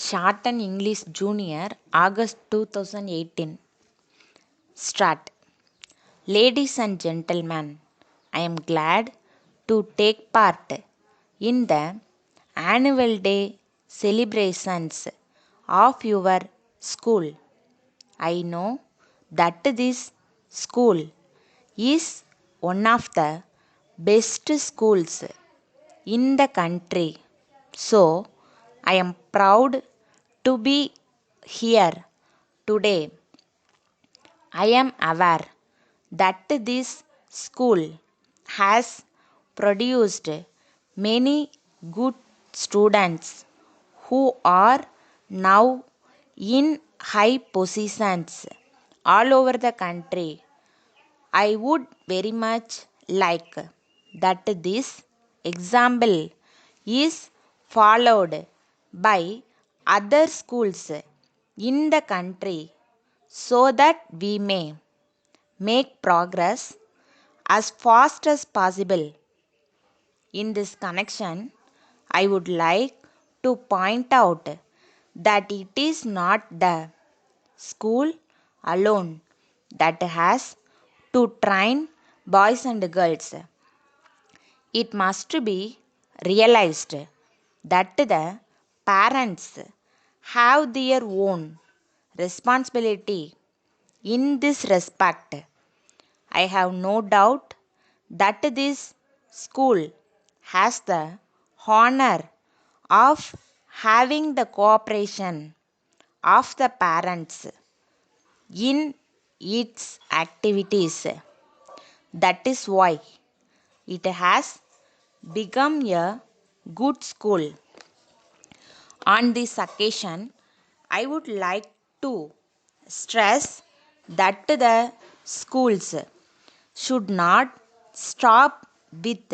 Sharton English Junior, August 2018. Start. Ladies and gentlemen, I am glad to take part in the annual day celebrations of your school. I know that this school is one of the best schools in the country. So, I am proud to be here today. I am aware that this school has produced many good students who are now in high positions all over the country. I would very much like that this example is followed by other schools in the country so that we may make progress as fast as possible. In this connection, I would like to point out that it is not the school alone that has to train boys and girls. It must be realized that the parents have their own responsibility in this respect. I have no doubt that this school has the honor of having the cooperation of the parents in its activities. That is why it has become a good school. On this occasion, I would like to stress that the schools should not stop with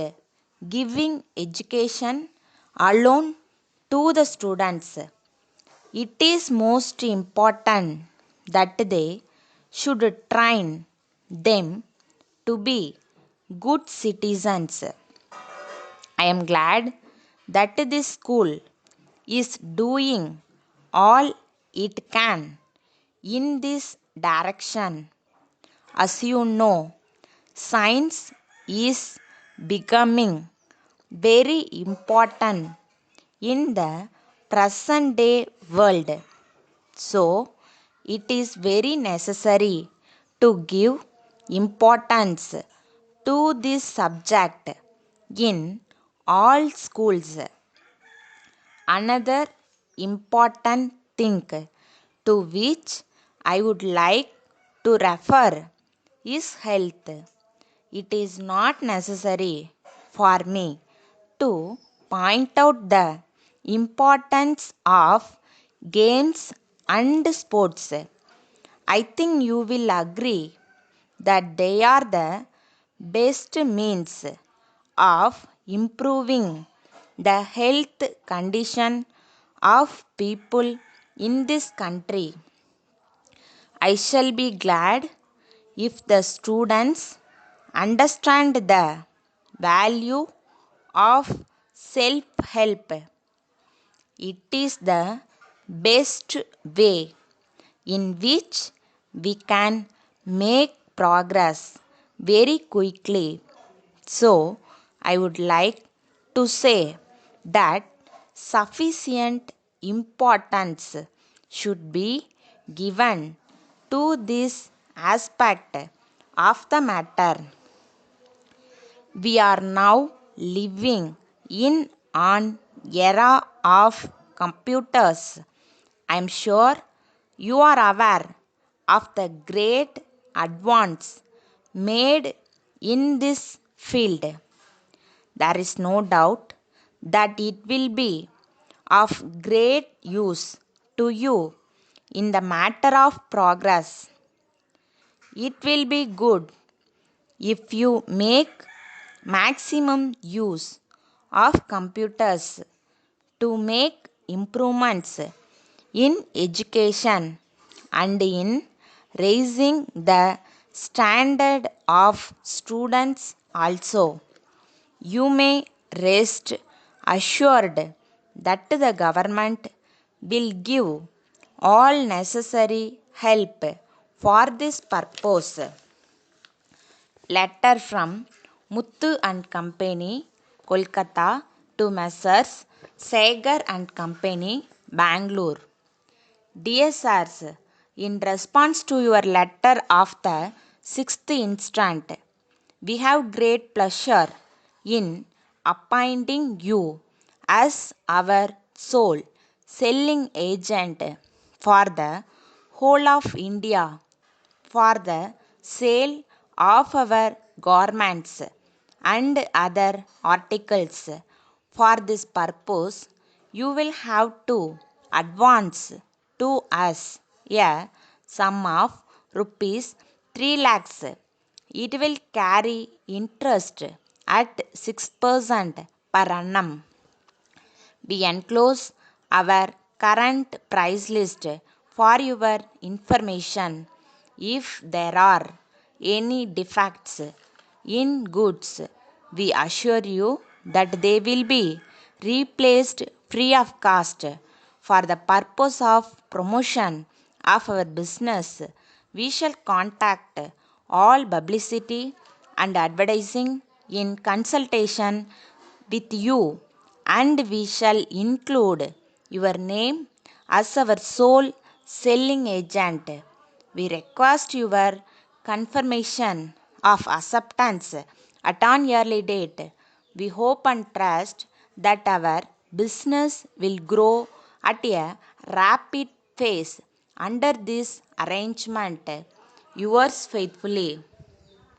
giving education alone to the students. It is most important that they should train them to be good citizens. I am glad that this school is doing all it can in this direction. As you know, science is becoming very important in the present day world. So, it is very necessary to give importance to this subject in all schools. Another important thing to which I would like to refer is health. It is not necessary for me to point out the importance of games and sports. I think you will agree that they are the best means of improving the health condition of people in this country. I shall be glad if the students understand the value of self help. It is the best way in which we can make progress very quickly. So, I would like to say that sufficient importance should be given to this aspect of the matter. We are now living in an era of computers. I am sure you are aware of the great advance made in this field. There is no doubt that it will be of great use to you in the matter of progress. It will be good if you make maximum use of computers to make improvements in education and in raising the standard of students also. You may rest assured that the government will give all necessary help for this purpose. Letter from Muthu and Company, Kolkata to Messrs. Sagar and Company, Bangalore. Dear Sirs, in response to your letter of the 6th instant, we have great pleasure in appointing you as our sole selling agent for the whole of India for the sale of our garments and other articles. For this purpose, you will have to advance to us a sum of rupees 3 lakhs. It will carry interest at 6% per annum. We enclose our current price list for your information. If there are any defects in goods, we assure you that they will be replaced free of cost. For the purpose of promotion of our business, we shall contact all publicity and advertising in consultation with you, and we shall include your name as our sole selling agent. We request your confirmation of acceptance at an early date. We hope and trust that our business will grow at a rapid pace under this arrangement. Yours faithfully,